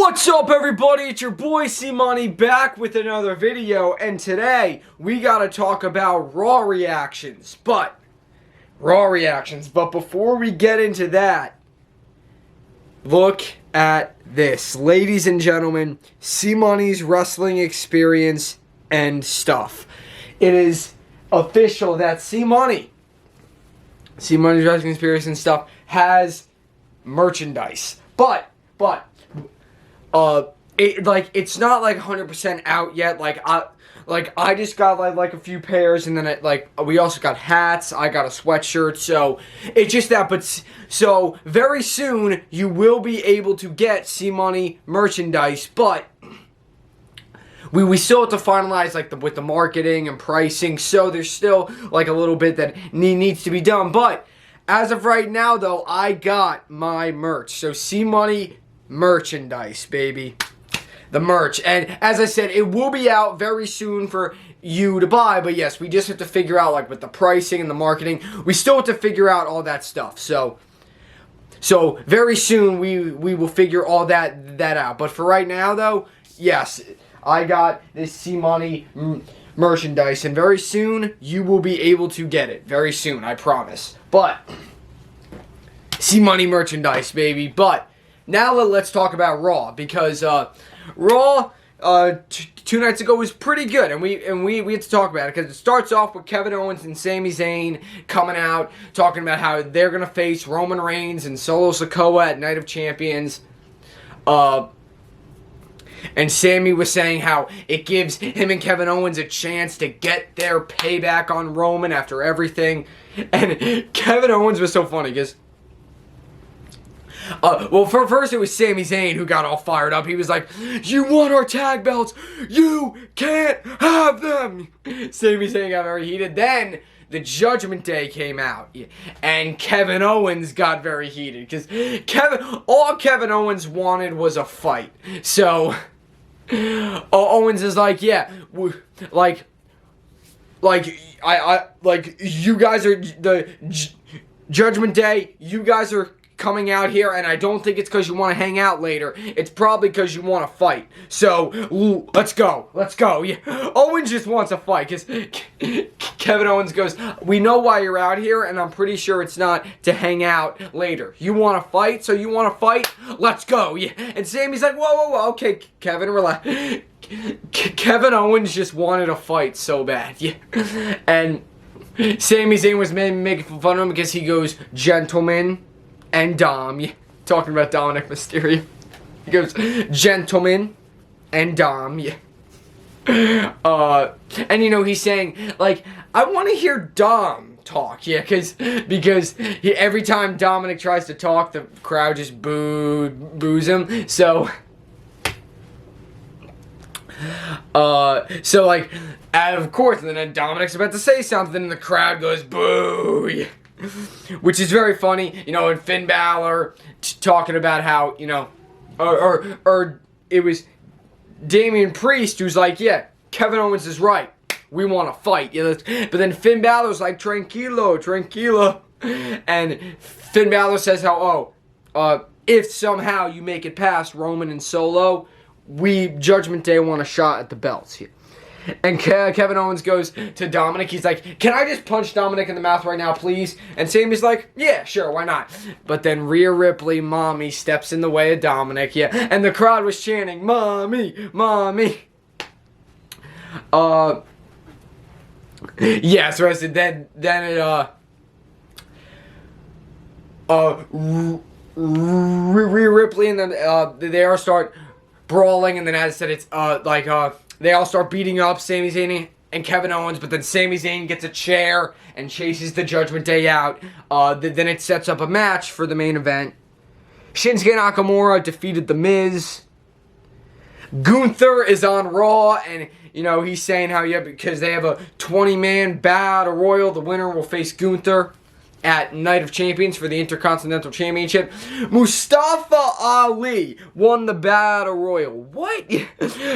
What's up, everybody? It's your boy Cmoney back with another video, and today we gotta talk about Raw reactions. But before we get into that, look at this, ladies and gentlemen. Cmoney's wrestling experience and stuff. It is official that Cmoney's wrestling experience and stuff has merchandise, but it's not like 100% out yet. I just got like a few pairs, and then we also got hats. I got a sweatshirt, so it's just that. But so very soon you will be able to get Cmoney merchandise, but we still have to finalize with the marketing and pricing. So there's still like a little bit that needs to be done. But as of right now, though, I got my merch. So Cmoney merchandise, baby. The merch. And as I said, it will be out very soon for you to buy. But yes, we just have to figure out with the pricing and the marketing. We still have to figure out all that stuff. So very soon we will figure all that out. But for right now, though, yes, I got this Cmoney merchandise, and very soon you will be able to get it. Very soon, I promise. But Cmoney merchandise, baby. But now let's talk about Raw, because Raw 2 nights ago was pretty good, and we had to talk about it because it starts off with Kevin Owens and Sami Zayn coming out talking about how they're gonna face Roman Reigns and Solo Sikoa at Night of Champions. And Sami was saying how it gives him and Kevin Owens a chance to get their payback on Roman after everything. And Kevin Owens was so funny because first it was Sami Zayn who got all fired up. He was like, "You want our tag belts? You can't have them." Sami Zayn got very heated. Then the Judgment Day came out, and Kevin Owens got very heated because all Kevin Owens wanted was a fight. So Owens is like, "Yeah, you guys are the Judgment Day. You guys are coming out here, and I don't think it's because you want to hang out later. It's probably because you want to fight. So let's go. Yeah. Owens just wants a fight because Kevin Owens goes, "We know why you're out here, and I'm pretty sure it's not to hang out later. You want to fight, so you want to fight? Let's go." Yeah. And Sami's like, whoa, okay, Kevin, relax. Kevin Owens just wanted a fight so bad. Yeah. And Sami Zayn was making fun of him because he goes, "Gentlemen and Dom," talking about Dominic Mysterio. He goes, "Gentlemen and Dom," and he's saying I want to hear Dom talk, because every time Dominic tries to talk, the crowd just boos him. So of course, and then Dominic's about to say something, and the crowd goes boo. Which is very funny, and Finn Balor talking about how, or it was Damian Priest who's like, "Yeah, Kevin Owens is right. We want to fight." But then Finn Balor's like, tranquilo. And Finn Balor says how, if somehow you make it past Roman and Solo, we, Judgment Day, want a shot at the belts here. And Kevin Owens goes to Dominic. He's like, "Can I just punch Dominic in the mouth right now, please?" And Sami's like, "Yeah, sure, why not?" But then Rhea Ripley, mommy, steps in the way of Dominic. Yeah, and the crowd was chanting, "Mommy, mommy." Yeah, so I said then Rhea Ripley and then they all start brawling, and then as I said, it's they all start beating up Sami Zayn and Kevin Owens, but then Sami Zayn gets a chair and chases the Judgment Day out. Then it sets up a match for the main event. Shinsuke Nakamura defeated The Miz. Gunther is on Raw, and he's saying how, because they have a 20-man battle royal, the winner will face Gunther at Night of Champions for the Intercontinental Championship. Mustafa Ali won the Battle Royal. What?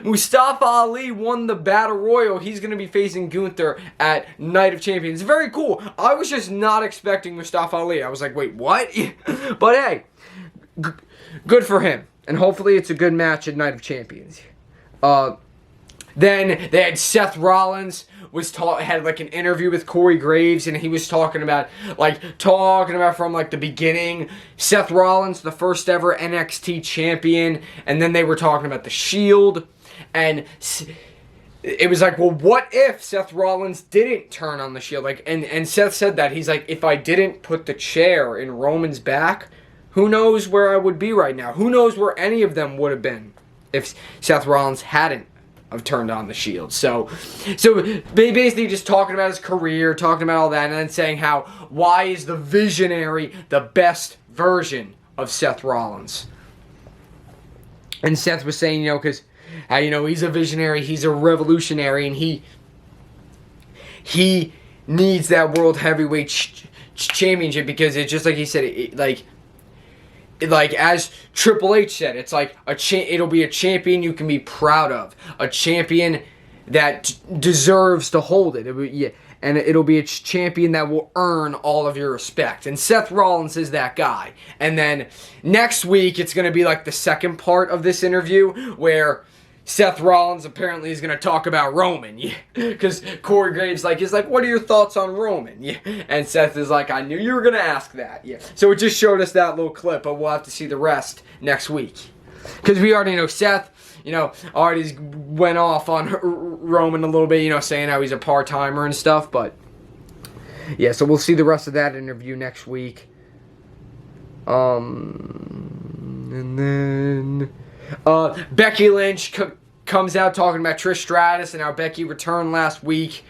Mustafa Ali won the Battle Royal. He's going to be facing Gunther at Night of Champions. Very cool. I was just not expecting Mustafa Ali. I was like, wait, what? But hey, good for him. and hopefully it's a good match at Night of Champions. Then they had Seth Rollins had like an interview with Corey Graves, and he was talking about from like the beginning. Seth Rollins, the first ever NXT champion, and then they were talking about the Shield, and it was like, well, what if Seth Rollins didn't turn on the Shield? Like, and Seth said that he's like, if I didn't put the chair in Roman's back, who knows where I would be right now? Who knows where any of them would have been if Seth Rollins hadn't have turned on the Shield. So they basically just talking about his career, talking about all that, and then saying why is the Visionary the best version of Seth Rollins? And Seth was saying, because he's a visionary, he's a revolutionary, and he needs that World Heavyweight Championship, because it's just like he said, like as Triple H said, it's like it'll be a champion you can be proud of, a champion that deserves to hold it. And it'll be a champion that will earn all of your respect. And Seth Rollins is that guy. And then next week it's going to be like the second part of this interview where Seth Rollins apparently is going to talk about Roman. Because Corey Graves is like, what are your thoughts on Roman? And Seth is like, I knew you were going to ask that. So it just showed us that little clip, but we'll have to see the rest next week. Because we already know Seth, already went off on Roman a little bit, saying how he's a part-timer and stuff. But, yeah, so we'll see the rest of that interview next week. And then Becky Lynch comes out talking about Trish Stratus and how Becky returned last week.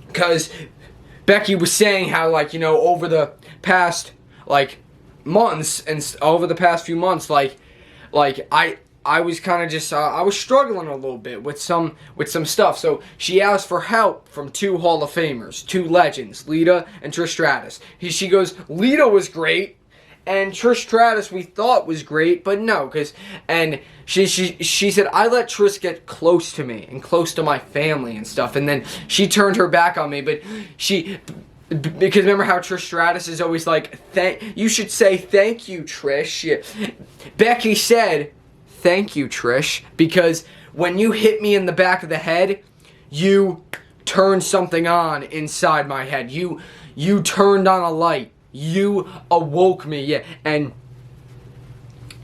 Because Becky was saying how, over the past, months, and over the past few months, I was kind of just, I was struggling a little bit with some stuff. So she asked for help from two Hall of Famers, two legends, Lita and Trish Stratus. She goes, Lita was great, and Trish Stratus we thought was great, but no, and she said, I let Trish get close to me and close to my family and stuff, and then she turned her back on me, but because remember how Trish Stratus is always like, you should say thank you, Trish. Becky said, thank you, Trish, because when you hit me in the back of the head, you turned something on inside my head. You turned on a light. You awoke me, and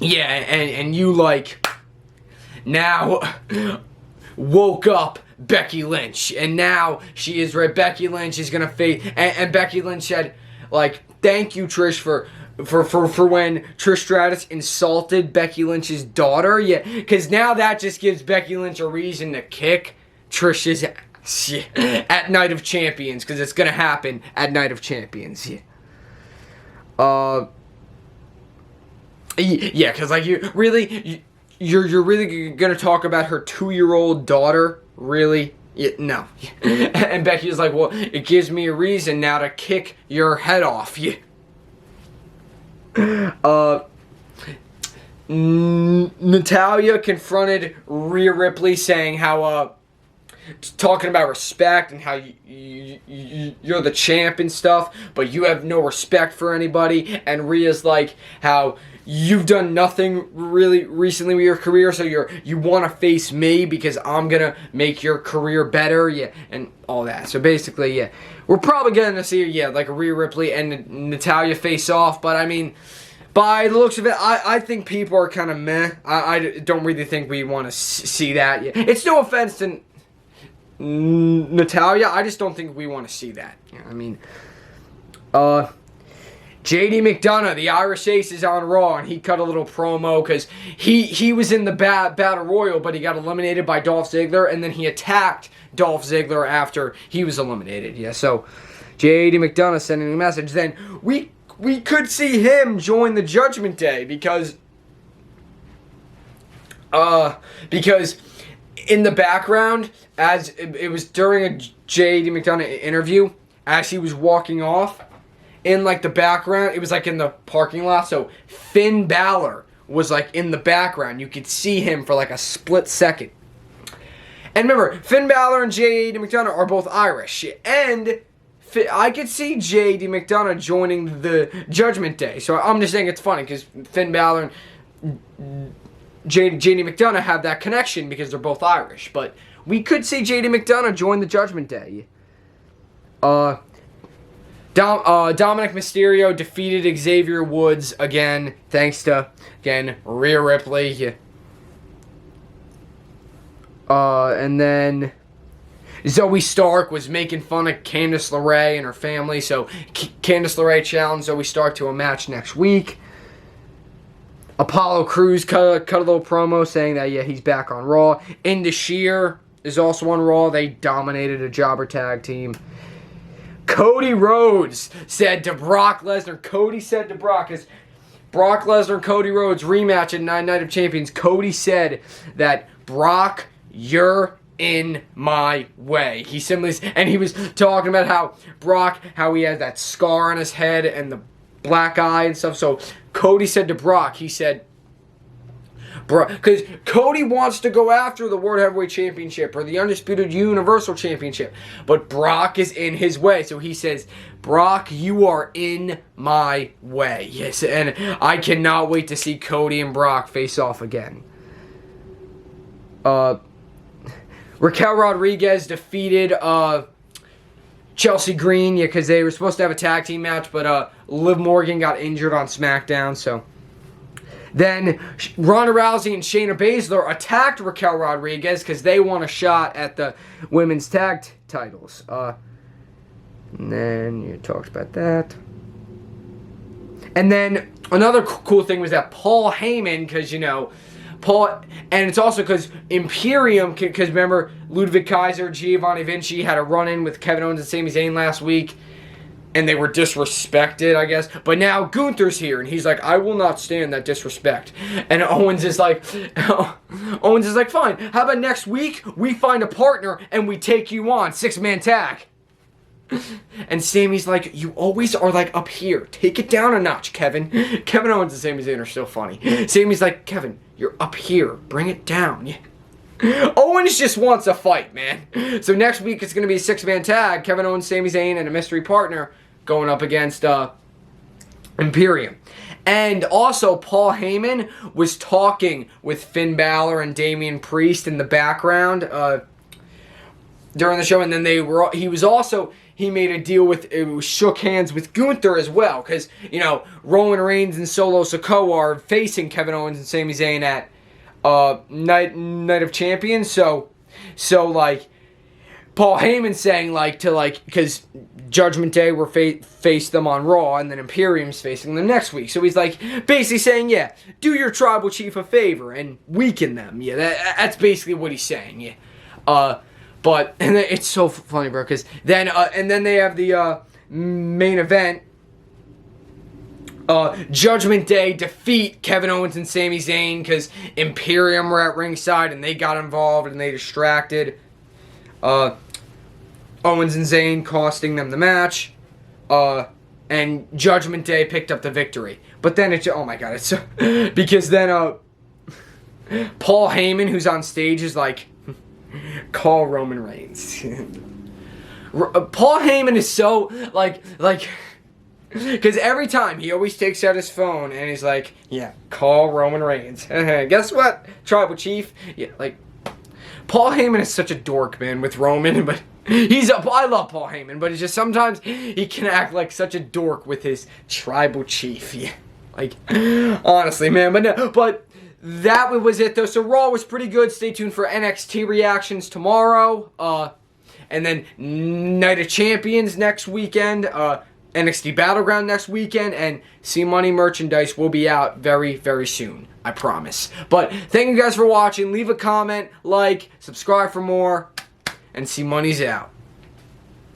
you now woke up Becky Lynch, and now she is right. Becky Lynch is gonna face, and Becky Lynch said, thank you, Trish, for when Trish Stratus insulted Becky Lynch's daughter, because now that just gives Becky Lynch a reason to kick Trish's ass at Night of Champions, because it's gonna happen at Night of Champions, because you're really gonna talk about her 2-year-old daughter, really? No. And Becky was like, well, it gives me a reason now to kick your head off. Natalya confronted Rhea Ripley, saying how talking about respect and how you're the champ and stuff, but you have no respect for anybody. And Rhea's like, how you've done nothing really recently with your career, so you want to face me because I'm gonna make your career better, and all that. So basically, we're probably gonna see, Rhea Ripley and Natalya face off. But I mean, by the looks of it, I think people are kind of meh. I don't really think we want to see that. It's no offense to Natalya, I just don't think we want to see that. I mean, JD McDonough, the Irish Ace, is on Raw, and he cut a little promo because he was in the Battle Royal, but he got eliminated by Dolph Ziggler, and then he attacked Dolph Ziggler after he was eliminated. So JD McDonough sending a message. Then we could see him join the Judgment Day because in the background, as it was during a JD McDonough interview, as he was walking off, in the background, it was in the parking lot, so Finn Balor was in the background. You could see him for a split second. And remember, Finn Balor and JD McDonough are both Irish, and I could see JD McDonough joining the Judgment Day. So I'm just saying it's funny because Finn Balor and JD McDonough have that connection because they're both Irish. But we could see JD McDonough join the Judgment Day. Dominic Mysterio defeated Xavier Woods again, thanks to, Rhea Ripley. And then Zoe Stark was making fun of Candice LeRae and her family, so Candice LeRae challenged Zoe Stark to a match next week. Apollo Crews cut a little promo saying that, he's back on Raw. Indus Sher is also on Raw. They dominated a jobber tag team. Cody Rhodes said to Brock Lesnar, Cody said to Brock, as Brock Lesnar and Cody Rhodes rematch at Night of Champions, Cody said that, Brock, you're in my way. He was talking about how he has that scar on his head and the black eye and stuff. So Cody said to Brock, he said, because Cody wants to go after the World Heavyweight Championship or the Undisputed Universal Championship, but Brock is in his way. So he says, Brock, you are in my way. Yes, and I cannot wait to see Cody and Brock face off again. Raquel Rodriguez defeated Chelsea Green, because they were supposed to have a tag team match, but Liv Morgan got injured on SmackDown, so. Then Ronda Rousey and Shayna Baszler attacked Raquel Rodriguez because they want a shot at the women's tag titles. And then you talked about that. And then another cool thing was that Paul Heyman, because, and it's also because Imperium, because remember, Ludwig Kaiser, Giovanni Vinci had a run-in with Kevin Owens and Sami Zayn last week, and they were disrespected, I guess. But now Gunther's here, and he's like, I will not stand that disrespect. And Owens is like, fine, how about next week we find a partner and we take you on, 6-man tag. And Sami's like, you always are like up here. Take it down a notch, Kevin. Kevin Owens and Sami Zayn are still funny. Sami's like, Kevin, you're up here. Bring it down. Owens just wants a fight, man. So next week it's going to be a 6-man tag. Kevin Owens, Sami Zayn, and a mystery partner going up against Imperium. And also, Paul Heyman was talking with Finn Balor and Damian Priest in the background during the show. And then he made a deal shook hands with Gunther as well. Because, Roman Reigns and Solo Sikoa are facing Kevin Owens and Sami Zayn at Night of Champions. So Paul Heyman saying, because Judgment Day will face them on Raw, and then Imperium's facing them next week. So he's basically saying, do your tribal chief a favor and weaken them. Yeah, that's basically what he's saying. Yeah. But and it's so funny, bro, because then and then they have the main event. Judgment Day defeat Kevin Owens and Sami Zayn because Imperium were at ringside and they got involved and they distracted Owens and Zayn, costing them the match. And Judgment Day picked up the victory. But then oh my god, it's so because then Paul Heyman, who's on stage, is like, call Roman Reigns. Paul Heyman is so like because every time he always takes out his phone and he's like, call Roman Reigns. Guess what, Tribal Chief? Paul Heyman is such a dork, man, with Roman, but I love Paul Heyman, but it's just sometimes he can act like such a dork with his Tribal Chief. Honestly, man, but that was it, though. So Raw was pretty good. Stay tuned for NXT reactions tomorrow. And then Night of Champions next weekend. NXT Battleground next weekend. And Cmoney merchandise will be out very, very soon. I promise. But thank you guys for watching. Leave a comment, subscribe for more. And Cmoney's out.